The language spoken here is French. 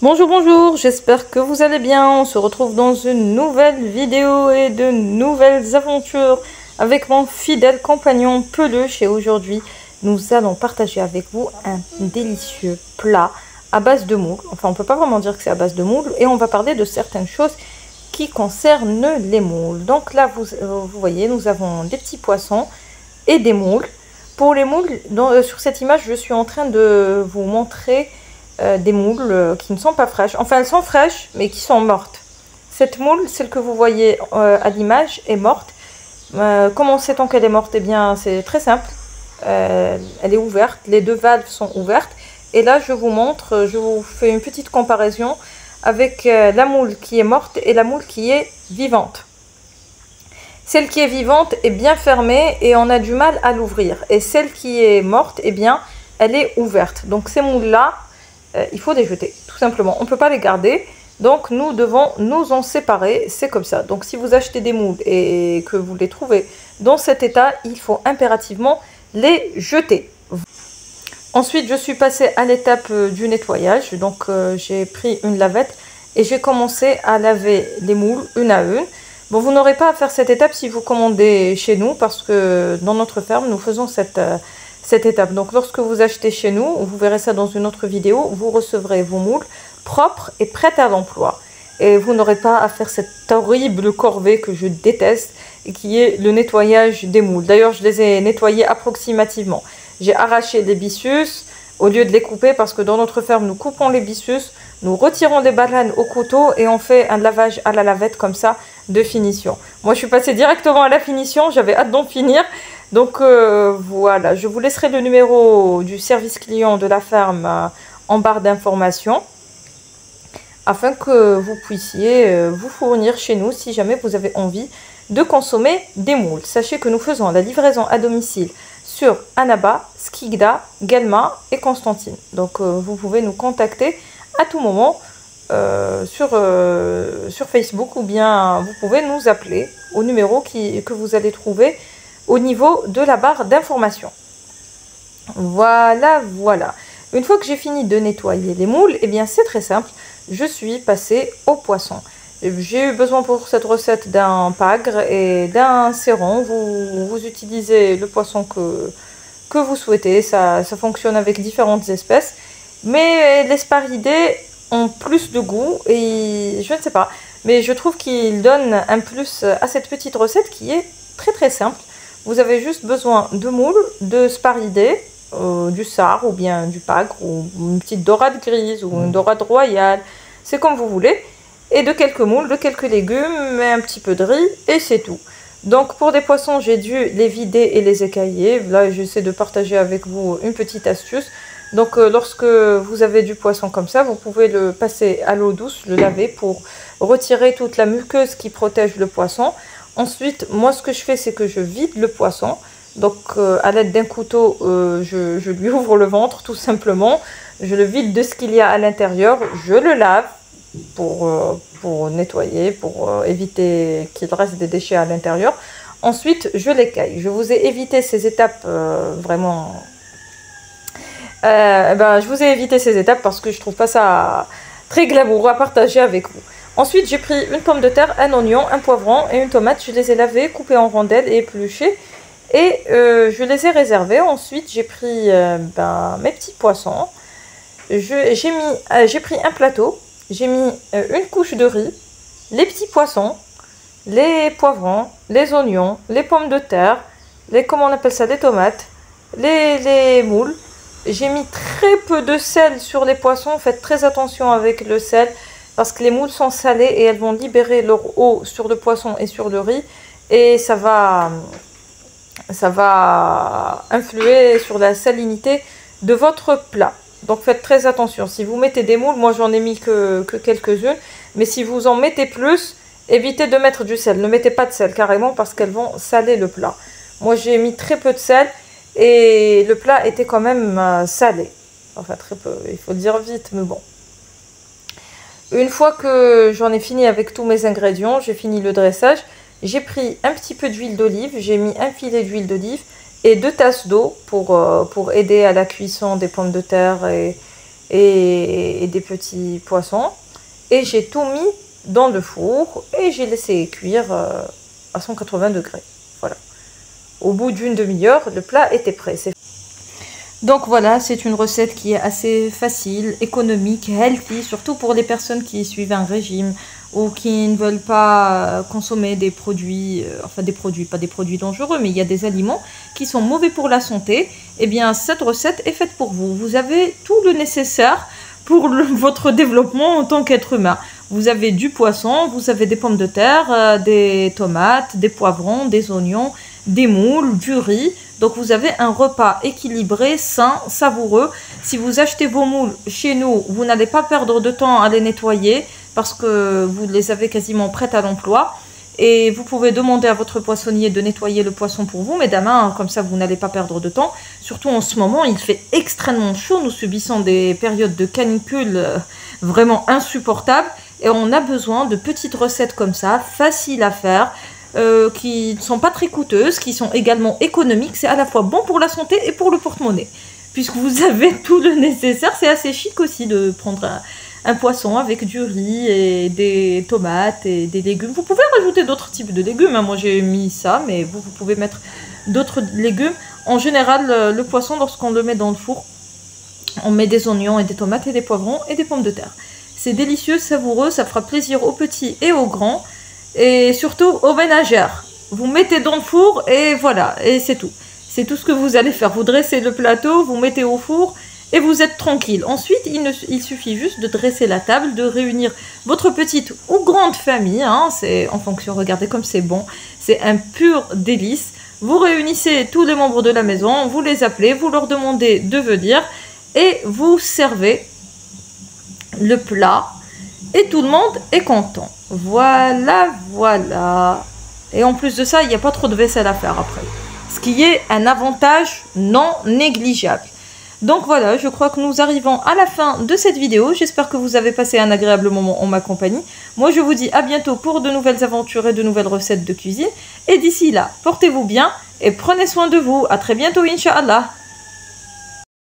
Bonjour, bonjour, j'espère que vous allez bien. On se retrouve dans une nouvelle vidéo et de nouvelles aventures avec mon fidèle compagnon Peluche. Et aujourd'hui, nous allons partager avec vous un délicieux plat à base de moules. Enfin, on peut pas vraiment dire que c'est à base de moules. Et on va parler de certaines choses qui concernent les moules. Donc là, vous voyez, nous avons des petits poissons et des moules. Pour les moules, sur cette image, je suis en train de vous montrer des moules qui ne sont pas fraîches. Enfin, elles sont fraîches, mais qui sont mortes. Cette moule, celle que vous voyez à l'image, est morte. Comment sait-on qu'elle est morte? Eh bien, c'est très simple. Elle est ouverte, les deux valves sont ouvertes. Et là, je vous montre, je vous fais une petite comparaison avec la moule qui est morte et la moule qui est vivante. Celle qui est vivante est bien fermée et on a du mal à l'ouvrir. Et celle qui est morte, eh bien, elle est ouverte. Donc ces moules-là, il faut les jeter, tout simplement. On ne peut pas les garder, donc nous devons nous en séparer, c'est comme ça. Donc si vous achetez des moules et que vous les trouvez dans cet état, il faut impérativement les jeter. Ensuite, je suis passée à l'étape du nettoyage. Donc j'ai pris une lavette et j'ai commencé à laver les moules une à une. Bon, vous n'aurez pas à faire cette étape si vous commandez chez nous, parce que dans notre ferme, nous faisons cette étape. Donc lorsque vous achetez chez nous, vous verrez ça dans une autre vidéo, vous recevrez vos moules propres et prêtes à l'emploi. Et vous n'aurez pas à faire cette horrible corvée que je déteste, et qui est le nettoyage des moules. D'ailleurs, je les ai nettoyés approximativement. J'ai arraché les byssus au lieu de les couper, parce que dans notre ferme, nous coupons les byssus, nous retirons les bananes au couteau et on fait un lavage à la lavette comme ça de finition. Moi, je suis passée directement à la finition, j'avais hâte d'en finir. Donc voilà, je vous laisserai le numéro du service client de la ferme en barre d'informations, afin que vous puissiez vous fournir chez nous si jamais vous avez envie de consommer des moules. Sachez que nous faisons la livraison à domicile sur Annaba, Skikda, Guelma et Constantine. Donc vous pouvez nous contacter à tout moment sur Facebook, ou bien vous pouvez nous appeler au numéro que vous allez trouver au niveau de la barre d'information. Voilà, voilà. Une fois que j'ai fini de nettoyer les moules, eh bien c'est très simple. Je suis passée au poisson. J'ai eu besoin pour cette recette d'un pagre et d'un céron. Vous utilisez le poisson que vous souhaitez. Ça fonctionne avec différentes espèces. Mais les sparidés ont plus de goût et je ne sais pas. Mais je trouve qu'ils donnent un plus à cette petite recette qui est très très simple. Vous avez juste besoin de moules, de sparidés, du sard ou bien du pagre, ou une petite dorade grise ou une dorade royale, c'est comme vous voulez, et de quelques moules, de quelques légumes, et un petit peu de riz, et c'est tout. Donc pour des poissons, j'ai dû les vider et les écailler. Là, j'essaie de partager avec vous une petite astuce. Donc lorsque vous avez du poisson comme ça, vous pouvez le passer à l'eau douce, le laver pour retirer toute la muqueuse qui protège le poisson. Ensuite, moi ce que je fais, c'est que je vide le poisson. Donc à l'aide d'un couteau, je lui ouvre le ventre tout simplement. Je le vide de ce qu'il y a à l'intérieur. Je le lave pour nettoyer, pour éviter qu'il reste des déchets à l'intérieur. Ensuite, je l'écaille. Je vous ai évité ces étapes vraiment... je vous ai évité ces étapes parce que je trouve pas ça très glamour à partager avec vous. Ensuite, j'ai pris une pomme de terre, un oignon, un poivron et une tomate. Je les ai lavés, coupés en rondelles et épluchés. Et je les ai réservés. Ensuite, j'ai pris mes petits poissons. J'ai pris un plateau. J'ai mis une couche de riz, les petits poissons, les poivrons, les oignons, les pommes de terre, comment on appelle ça, les tomates, les moules. J'ai mis très peu de sel sur les poissons. Faites très attention avec le sel, parce que les moules sont salées et elles vont libérer leur eau sur le poisson et sur le riz. Et ça va influer sur la salinité de votre plat. Donc faites très attention. Si vous mettez des moules, moi j'en ai mis que quelques-unes. Mais si vous en mettez plus, évitez de mettre du sel. Ne mettez pas de sel carrément, parce qu'elles vont saler le plat. Moi j'ai mis très peu de sel et le plat était quand même salé. Enfin très peu, il faut le dire vite, mais bon. Une fois que j'en ai fini avec tous mes ingrédients, j'ai fini le dressage, j'ai pris un petit peu d'huile d'olive, j'ai mis un filet d'huile d'olive et 2 tasses d'eau pour aider à la cuisson des pommes de terre et des petits poissons. Et j'ai tout mis dans le four et j'ai laissé cuire à 180 degrés. Voilà. Au bout d'une demi-heure, le plat était prêt. Donc voilà, c'est une recette qui est assez facile, économique, healthy, surtout pour les personnes qui suivent un régime ou qui ne veulent pas consommer des produits, enfin des produits, pas des produits dangereux, mais il y a des aliments qui sont mauvais pour la santé. Eh bien, cette recette est faite pour vous. Vous avez tout le nécessaire pour votre développement en tant qu'être humain. Vous avez du poisson, vous avez des pommes de terre, des tomates, des poivrons, des oignons, des moules, du riz. Donc vous avez un repas équilibré, sain, savoureux. Si vous achetez vos moules chez nous, vous n'allez pas perdre de temps à les nettoyer parce que vous les avez quasiment prêtes à l'emploi. Et vous pouvez demander à votre poissonnier de nettoyer le poisson pour vous, mesdames, hein, comme ça vous n'allez pas perdre de temps. Surtout en ce moment, il fait extrêmement chaud. Nous subissons des périodes de canicule vraiment insupportables. Et on a besoin de petites recettes comme ça, faciles à faire, qui ne sont pas très coûteuses, qui sont également économiques. C'est à la fois bon pour la santé et pour le porte-monnaie. Puisque vous avez tout le nécessaire. C'est assez chic aussi de prendre un poisson avec du riz et des tomates et des légumes. Vous pouvez rajouter d'autres types de légumes. Hein. Moi, j'ai mis ça, mais vous pouvez mettre d'autres légumes. En général, le poisson, lorsqu'on le met dans le four, on met des oignons et des tomates et des poivrons et des pommes de terre. C'est délicieux, savoureux, ça fera plaisir aux petits et aux grands. Et surtout aux ménagères. Vous mettez dans le four et voilà, et c'est tout. C'est tout ce que vous allez faire. Vous dressez le plateau, vous mettez au four et vous êtes tranquille. Ensuite, il suffit juste de dresser la table, de réunir votre petite ou grande famille. Hein, c'est en fonction, regardez comme c'est bon. C'est un pur délice. Vous réunissez tous les membres de la maison, vous les appelez, vous leur demandez de venir et vous servez le plat. Et tout le monde est content. Voilà, voilà. Et en plus de ça, il n'y a pas trop de vaisselle à faire après. Ce qui est un avantage non négligeable. Donc voilà, je crois que nous arrivons à la fin de cette vidéo. J'espère que vous avez passé un agréable moment en ma compagnie. Moi, je vous dis à bientôt pour de nouvelles aventures et de nouvelles recettes de cuisine. Et d'ici là, portez-vous bien et prenez soin de vous. À très bientôt, Inch'Allah.